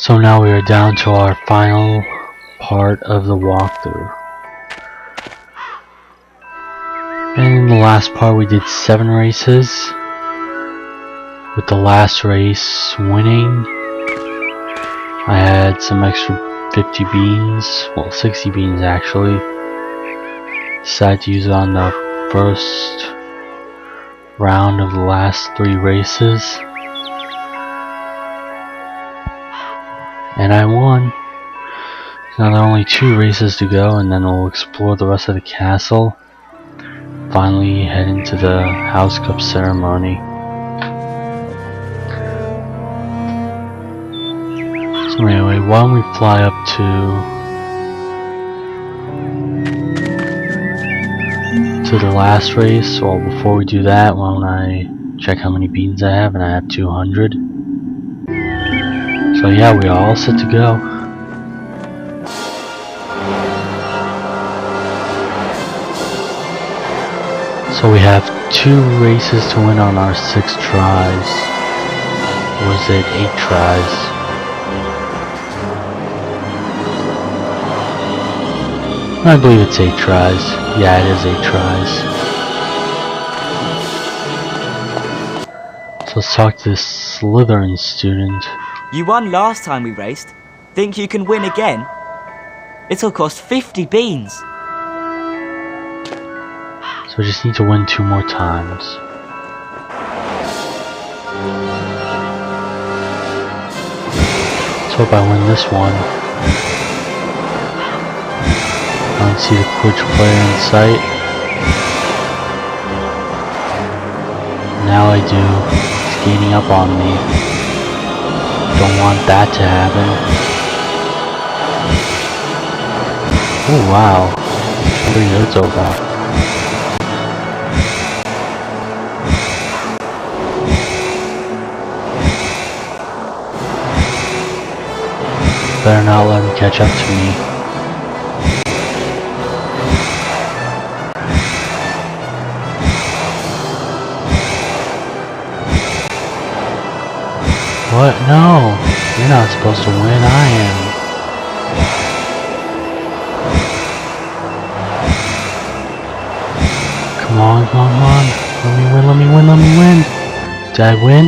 So now we are down to our final part of the walkthrough. And in the last part we did 7 races, with the last race winning. I had some extra 50 beans, well 60 beans actually. Decided to use it on the first round of the last 3 races. And I won. Now there are only 2 races to go, and then we'll explore the rest of the castle. Finally head into the house cup ceremony. So anyway, why don't we fly up to the last race? Well, before we do that, why don't I check how many beans I have, and I have 200. So yeah, we are all set to go. So we have 2 races to win on our 6 tries. Or was it 8 tries? I believe it's 8 tries. Yeah, it is 8 tries. So let's talk to this Slytherin student. You won last time we raced. Think you can win again? It'll cost 50 beans. So we just need to win 2 more times. Let's hope I win this one. I don't see the Quidditch player in sight. Now I do. It's gaining up on me. Don't want that to happen. Oh wow. 3 hits over. Better not let him catch up to me. What? No! You're not supposed to win, I am. Come on, come on, come on. Let me win, let me win, let me win. Did I win?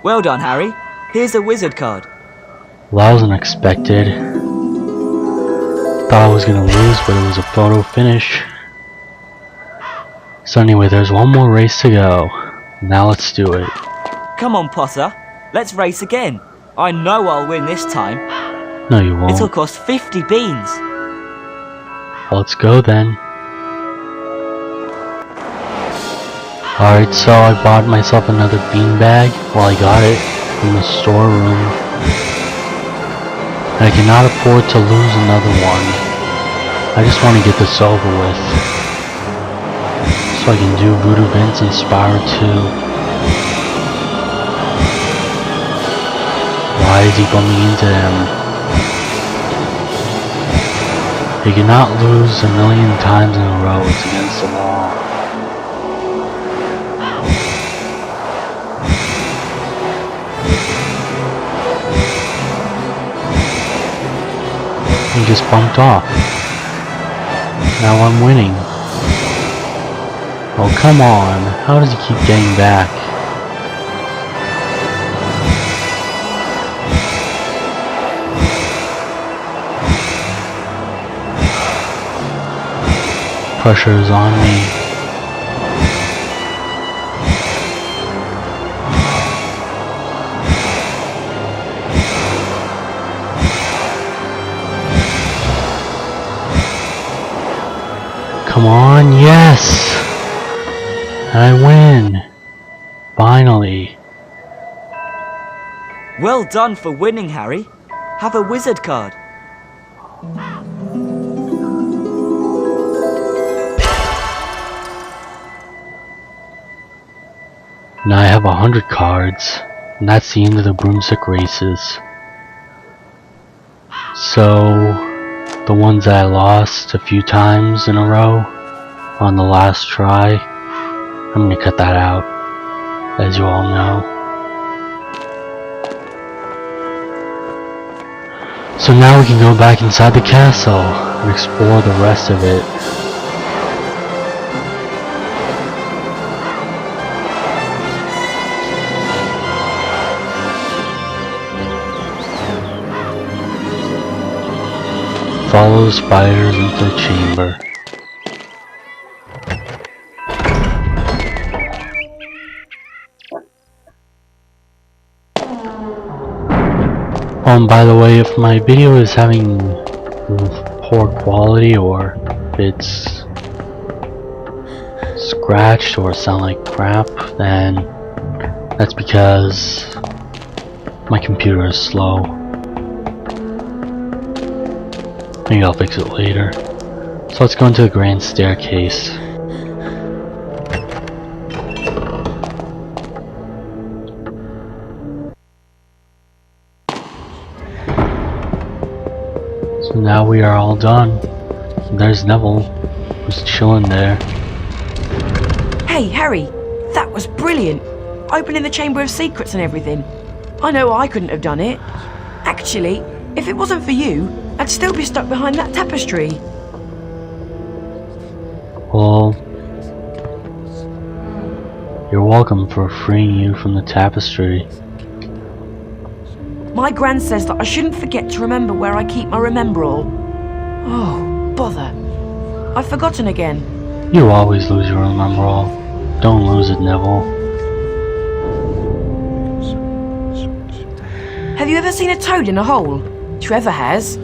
Well done, Harry. Here's a wizard card. Well, that was unexpected. Thought I was gonna lose, but it was a photo finish. So anyway, there's 1 more race to go. Now let's do it. Come on, Potter. Let's race again. I know I'll win this time. No, you won't. It'll cost 50 beans. Well, let's go then. Alright, so I bought myself another beanbag. Well, I got it from the storeroom. And I cannot afford to lose another one. I just want to get this over with, so I can do Voodoo Vince and Spyro 2. Why is he bumping into him? You cannot lose a million times in a row. It's against the law. He just bumped off. Now I'm winning. Oh, come on. How does he keep getting back? Pressure is on me. Come on, yes! I win! Finally! Well done for winning, Harry. Have a wizard card. Now I have 100 cards, and that's the end of the broomstick races. So, the ones that I lost a few times in a row on the last try, I'm gonna cut that out. as you all know. So now we can go back inside the castle and explore the rest of it. Follow the spiders into the chamber. By the way, if my video is having poor quality or if it's scratched or sound like crap, then that's because my computer is slow. Maybe I'll fix it later. So let's go into the grand staircase. So now we are all done. There's Neville, who's chilling there. Hey, Harry, that was brilliant. Opening the Chamber of Secrets and everything. I know I couldn't have done it. Actually, if it wasn't for you, I'd still be stuck behind that tapestry. Well, you're welcome for freeing you from the tapestry. My gran says that I shouldn't forget to remember where I keep my remember-all. Oh, bother. I've forgotten again. You always lose your remember-all. Don't lose it, Neville. Have you ever seen a toad in a hole? Trevor has.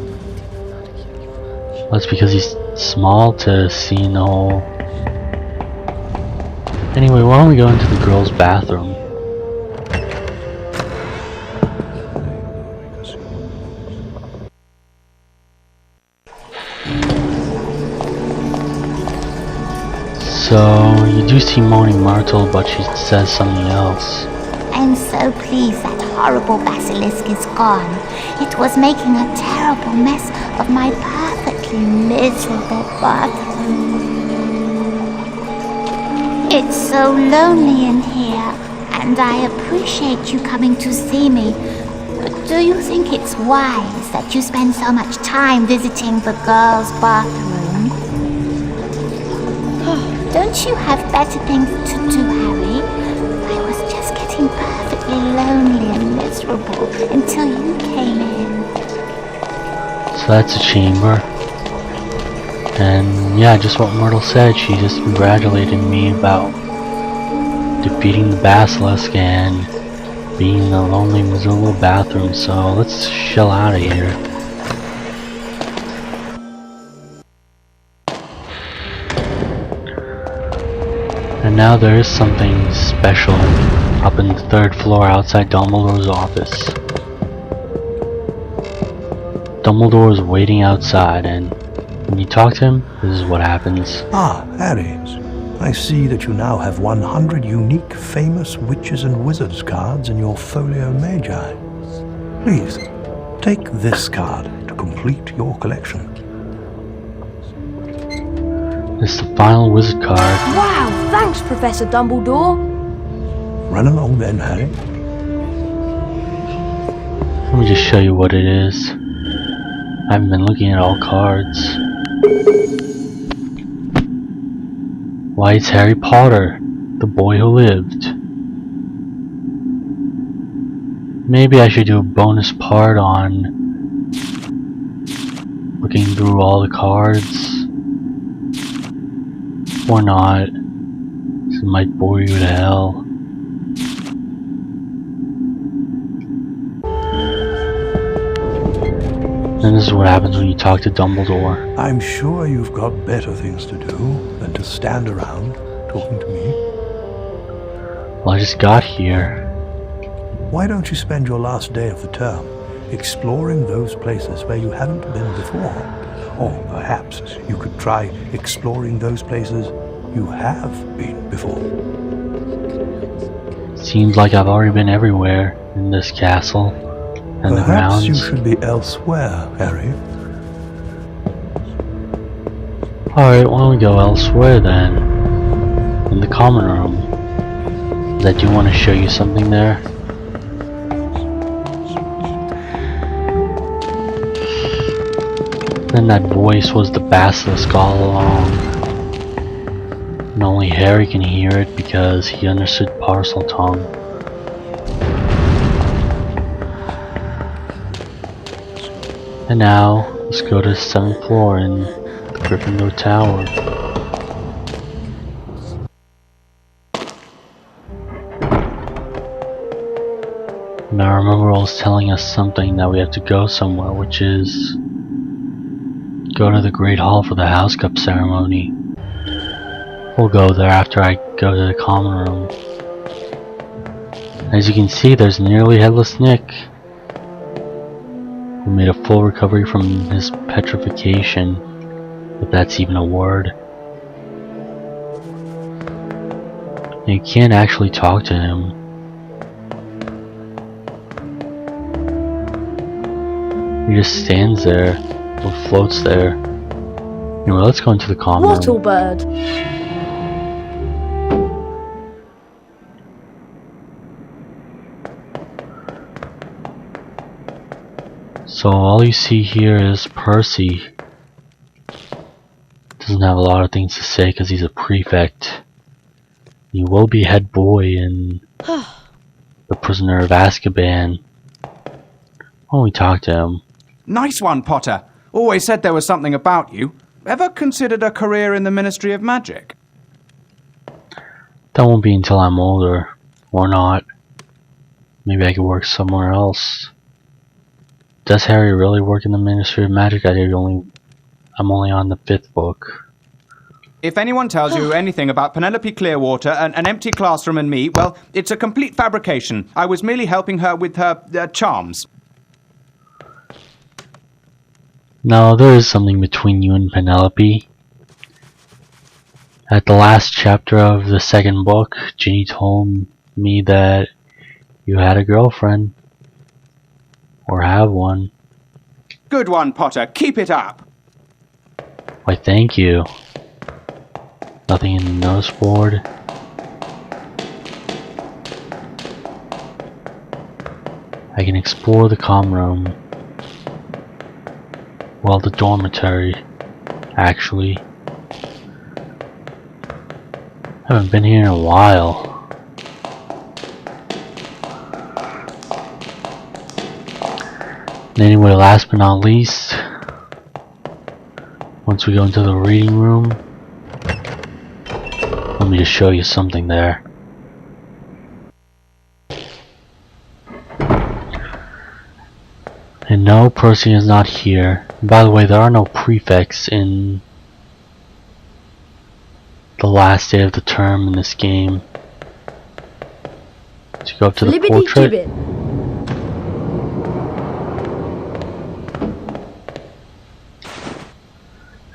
That's because he's small to see in the hole. Anyway, why don't we go into the girls' bathroom? So, you do see Moaning Myrtle, but she says something else. I'm so pleased that horrible basilisk is gone. It was making a terrible mess of my perfectly miserable bathroom. It's so lonely in here, and I appreciate you coming to see me. But do you think it's wise that you spend so much time visiting the girls' bathroom? Don't you have better things to do, Harry? I was just getting perfectly lonely and miserable until you came in. So that's a chamber. And yeah, just what Myrtle said, she just congratulated me about defeating the basilisk and being in the lonely, miserable bathroom, so let's chill out of here. And now there is something special up in the 3rd floor outside Dumbledore's office. Dumbledore is waiting outside, and when you talk to him, this is what happens. Ah, Harry. I see that you now have 100 unique famous witches and wizards cards in your Folio Magi. Please, take this card to complete your collection. It's the final wizard card. Wow, thanks, Professor Dumbledore. Run along then, Harry. Let me just show you what it is. I haven't been looking at all cards. Why, it's Harry Potter, the boy who lived. Maybe I should do a bonus part on looking through all the cards. Or not. This might bore you to hell. And this is what happens when you talk to Dumbledore. I'm sure you've got better things to do than to stand around talking to me. Well, I just got here. Why don't you spend your last day of the term exploring those places where you haven't been before? Or perhaps you could try exploring those places you have been before. Seems like I've already been everywhere in this castle and the grounds. Perhaps you should be elsewhere, Harry. Alright, why don't we go elsewhere then? In the common room. I do want to show you something there. Then that voice was the basilisk all along. And only Harry can hear it because he understood parcel tongue. And now, let's go to the 7th floor in the Gryffindor Tower. Now remember, I was telling us something that we have to go somewhere, which is go to the Great Hall for the House Cup ceremony. We'll go there after I go to the common room. As you can see, there's nearly Headless Nick, who made a full recovery from his petrification, if that's even a word. And you can't actually talk to him. He just stands there, or floats there. Anyway, let's go into the common room. Wattlebird. So all you see here is Percy. Doesn't have a lot of things to say because he's a prefect. He will be head boy in The Prisoner of Azkaban. When we talk to him. Nice one, Potter. Always said there was something about you. Ever considered a career in the Ministry of Magic? That won't be until I'm older. Or not. Maybe I could work somewhere else. Does Harry really work in the Ministry of Magic? I'm only on the 5th book. If anyone tells you anything about Penelope Clearwater, an empty classroom and me, well, it's a complete fabrication. I was merely helping her with her charms. No, there is something between you and Penelope. At the last chapter of the 2nd book, Ginny told me that you had a girlfriend. Or have one. Good one, Potter. Keep it up. Why, thank you. Nothing in the notice board. I can explore the comm room. Well, the dormitory, actually. I haven't been here in a while. And anyway, last but not least, once we go into the reading room, let me just show you something there. And no, Percy is not here. By the way, there are no prefects in the last day of the term in this game. So you go up to the Flibbity portrait. gibbet.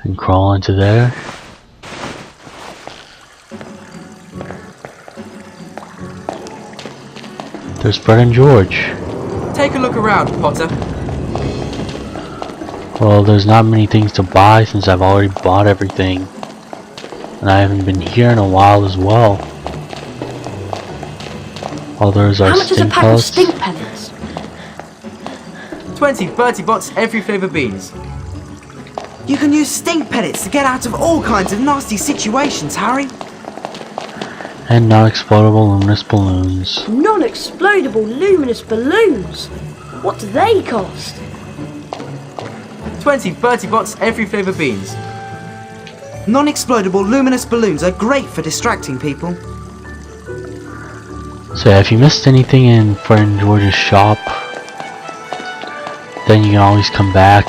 And crawl into there. There's Fred and George. Take a look around, Potter. Well, there's not many things to buy since I've already bought everything. And I haven't been here in a while as well. Oh, there's our How much is a stink pack of pellets. stink pellets? 20 Bertie Bott's every flavour beans. You can use stink pellets to get out of all kinds of nasty situations, Harry. And non-explodable luminous balloons. Non-explodable luminous balloons. What do they cost? 20 Bertie Bott's every flavour beans. Non-explodable luminous balloons are great for distracting people. So yeah, if you missed anything in Fred and George's shop, then you can always come back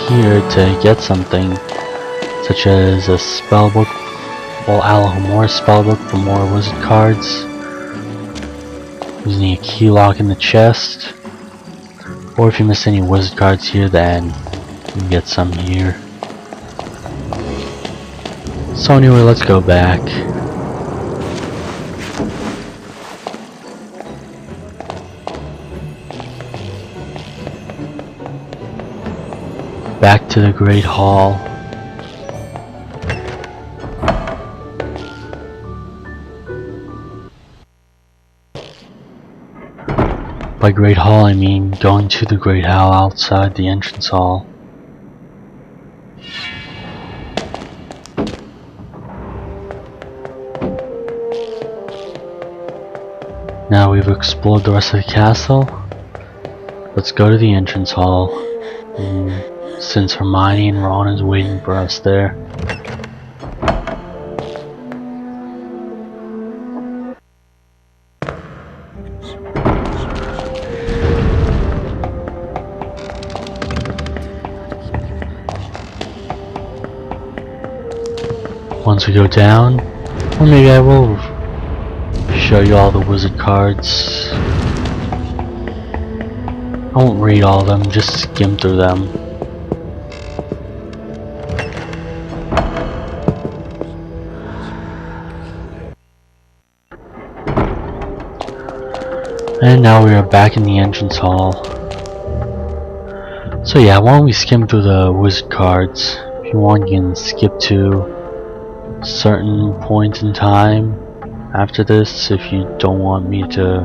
here to get something, such as a spellbook, well, Alahomora's spellbook for more wizard cards, using a key lock in the chest, or if you miss any wizard cards here, then you can get some here. So anyway, let's go back. Back to the Great Hall. By Great Hall, I mean going to the Great Hall outside the entrance hall. Now we've explored the rest of the castle. Let's go to the entrance hall. Since Hermione and Ron is waiting for us there. Once we go down, or maybe I will show you all the wizard cards. I won't read all of them, just skim through them. And now we are back in the entrance hall. So yeah, why don't we skim through the wizard cards. If you want, you can skip to a certain point in time after this if you don't want me to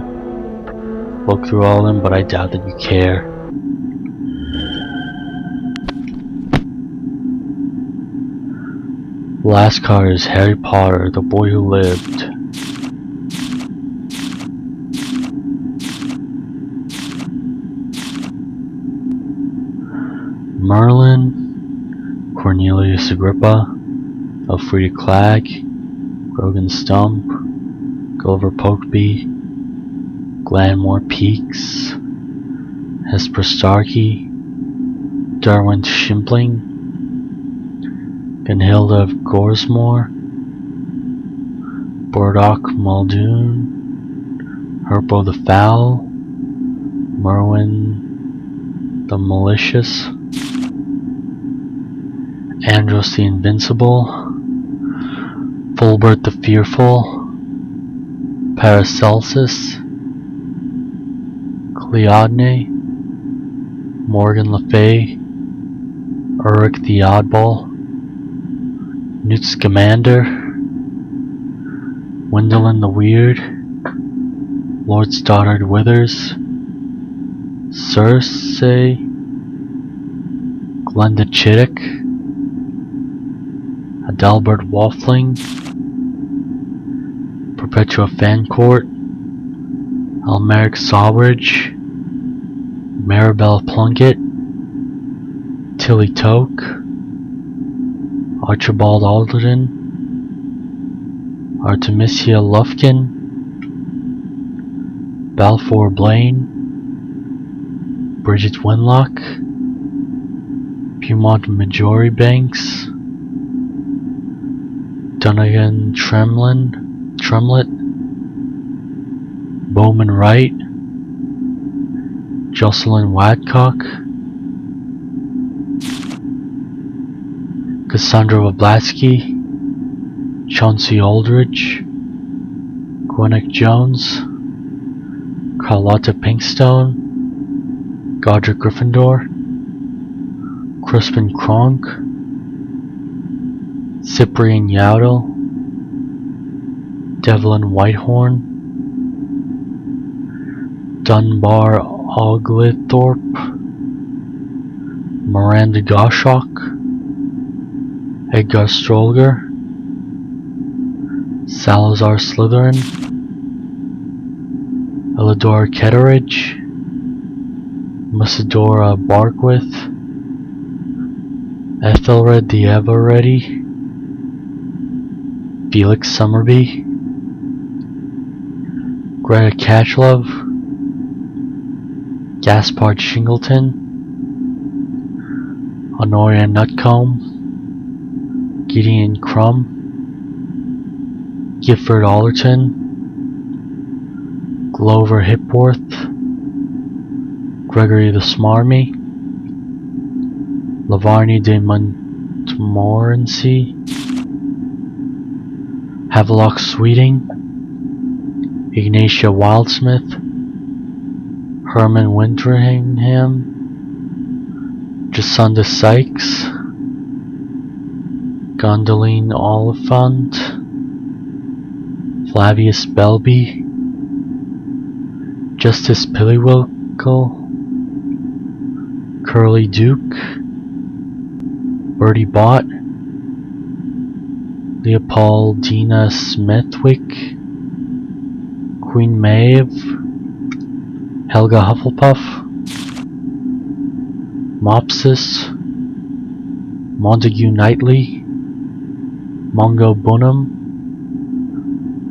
look through all of them, but I doubt that you care. The last card is Harry Potter, the boy who lived. Merlin, Cornelius Agrippa, Elfrida Clegg, Grogan Stump, Gulliver Pokeby, Glanmore Peaks, Hesper Starkey, Darwin Shimpling, Gunhilda of Gorsmore, Burdock Muldoon, Herpo the Foul, Merwin the Malicious, Andros the Invincible, Fulbert the Fearful, Paracelsus, Cleodne, Morgan Le Fay, Ulrich the Oddball, Newt Scamander, Gwendolyn the Weird, Lord Stoddard Withers, Cersei, Glenda Chittick, Adalbert Waffling, Perpetua Fancourt, Almeric Sawbridge, Maribel Plunkett, Tilly Toke, Archibald Alderton, Artemisia Lufkin, Balfour Blaine, Bridget Winlock, Beaumont Majori Banks, Dunnigan Tremlett, Bowman Wright, Jocelyn Wadcock, Cassandra Wablatsky, Chauncey Aldridge, Gwinnett Jones, Carlotta Pinkstone, Godric Gryffindor, Crispin Kronk, Cyprian Yaudel, Devlin Whitehorn, Dunbar Oglethorpe, Miranda Goshawk, Edgar Strolger, Salazar Slytherin, Elidor Ketteridge, Musadora Barkwith, Ethelred the Ever-Ready, Felix Summerby, Greta Catchlove, Gaspard Shingleton, Honoria Nutcombe, Gideon Crumb, Gifford Allerton, Glover Hipworth, Gregory the Smarmy, Lavarni de Montmorency, Havelock Sweeting, Ignatia Wildsmith, Herman Winteringham, Jasunda Sykes, Gondoline Oliphant, Flavius Belby, Justice Pillywinkle, Curly Duke, Bertie Bott, Leopoldina Smithwick, Queen Maeve, Helga Hufflepuff, Mopsus, Montague Knightley, Mungo Bunham,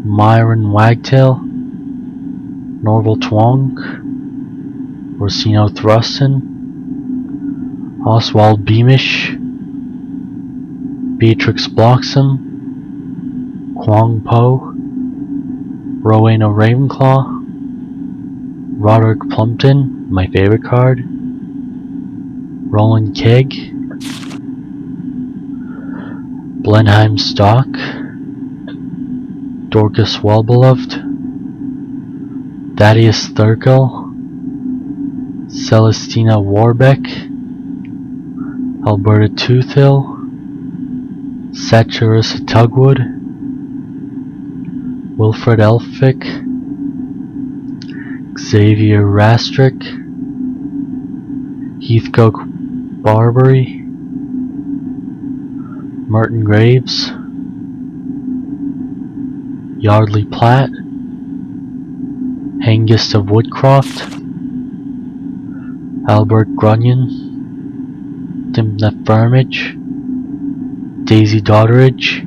Myron Wagtail, Norval Twonk, Orsino Thruston, Oswald Beamish, Beatrix Bloxham, Kwong Po, Rowena Ravenclaw, Roderick Plumpton, my favorite card, Roland Kegg, Blenheim Stock, Dorcas Wellbeloved, Thaddeus Thurkel, Celestina Warbeck, Alberta Toothill, Saturus Tugwood, Wilfred Elphick, Xavier Rastrick, Heathcote Barbary, Merton Graves, Yardley Platt, Hengist of Woodcroft, Albert Grunion, Timna Firmage, Daisy Dodderidge,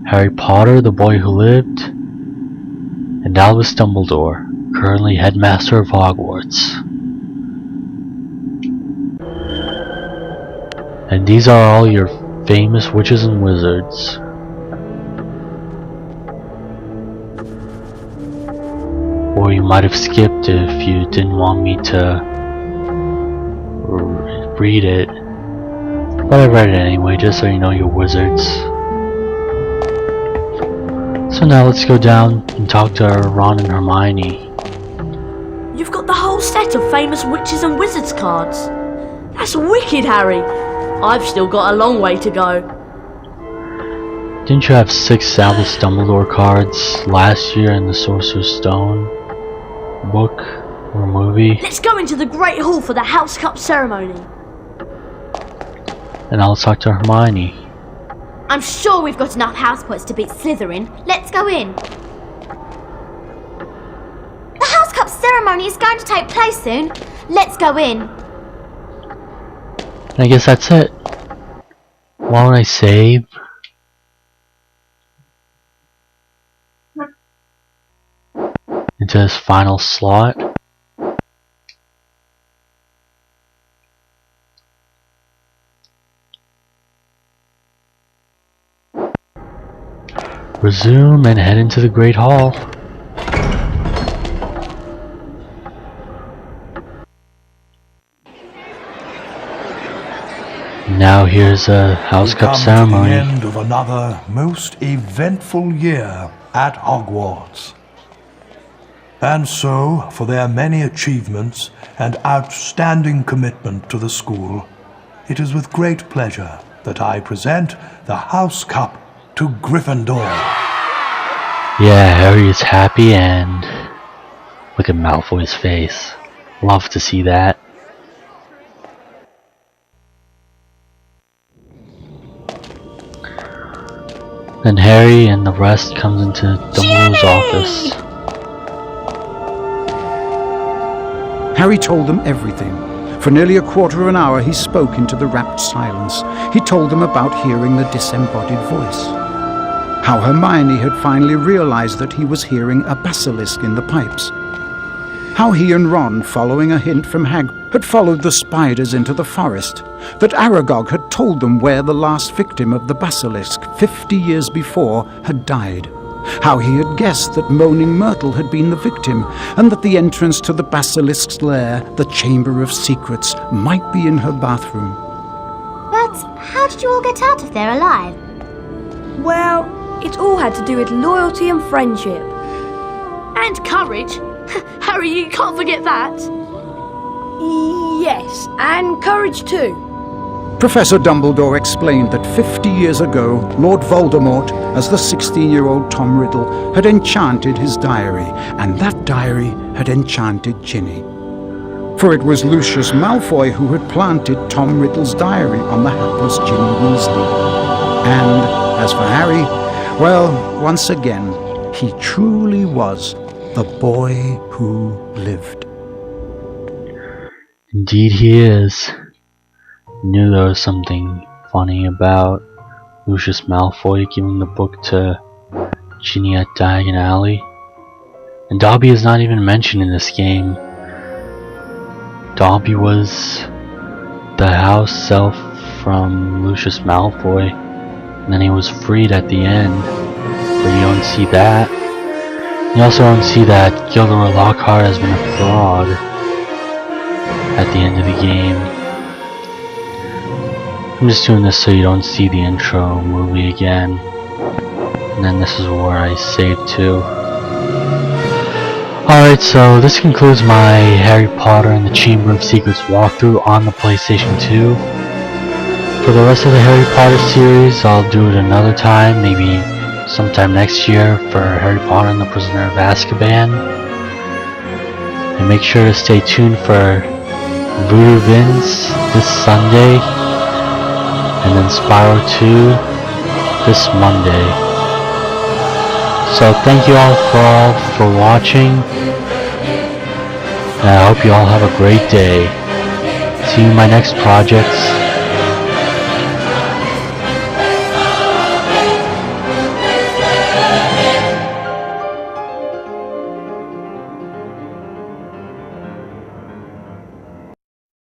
Harry Potter, the Boy Who Lived, and Albus Dumbledore, currently headmaster of Hogwarts. And these are all your famous witches and wizards. Or you might have skipped if you didn't want me to read it. But I read it anyway, just so you know your wizards. So now let's go down and talk to Ron and Hermione. You've got the whole set of famous witches and wizards cards. That's wicked, Harry. I've still got a long way to go. Didn't you have 6 Albus Dumbledore cards last year in the Sorcerer's Stone book or movie? Let's go into the Great Hall for the House Cup ceremony. And I'll talk to Hermione. I'm sure we've got enough house points to beat Slytherin. Let's go in. The House Cup ceremony is going to take place soon. Let's go in. And I guess that's it. Why don't I save? Into this final slot. Resume and head into the Great Hall. Now here's a House Cup ceremony. To the end of another most eventful year at Hogwarts. And so, for their many achievements and outstanding commitment to the school, it is with great pleasure that I present the House Cup to Gryffindor. Yeah, Harry is happy and look at Malfoy's face. Love to see that. Then Harry and the rest comes into Dumbledore's office. Harry told them everything. For nearly a quarter of an hour he spoke into the rapt silence. He told them about hearing the disembodied voice. How Hermione had finally realized that he was hearing a basilisk in the pipes. How he and Ron, following a hint from Hagrid, had followed the spiders into the forest. That Aragog had told them where the last victim of the basilisk, 50 years before, had died. How he had guessed that Moaning Myrtle had been the victim, and that the entrance to the basilisk's lair, the Chamber of Secrets, might be in her bathroom. But how did you all get out of there alive? Well, it all had to do with loyalty and friendship. And courage. Harry, you can't forget that. Yes, and courage too. Professor Dumbledore explained that 50 years ago, Lord Voldemort, as the 16-year-old Tom Riddle, had enchanted his diary, and that diary had enchanted Ginny. For it was Lucius Malfoy who had planted Tom Riddle's diary on the hapless Ginny Weasley. And as for Harry, well, once again, he truly was the boy who lived. Indeed he is. Knew there was something funny about Lucius Malfoy giving the book to Ginny at Diagon Alley. And Dobby is not even mentioned in this game. Dobby was the house elf from Lucius Malfoy, and then he was freed at the end, but you don't see that. You also don't see that Gilderoy Lockhart has been a fraud at the end of the game. I'm just doing this so you don't see the intro movie again. And then this is where I save to. Alright, so this concludes my Harry Potter and the Chamber of Secrets walkthrough on the PlayStation 2. For the rest of the Harry Potter series, I'll do it another time, maybe sometime next year for Harry Potter and the Prisoner of Azkaban. And make sure to stay tuned for Voodoo Vince this Sunday. And then Spyro 2 this Monday. So thank you all for watching. And I hope you all have a great day. See you in my next projects.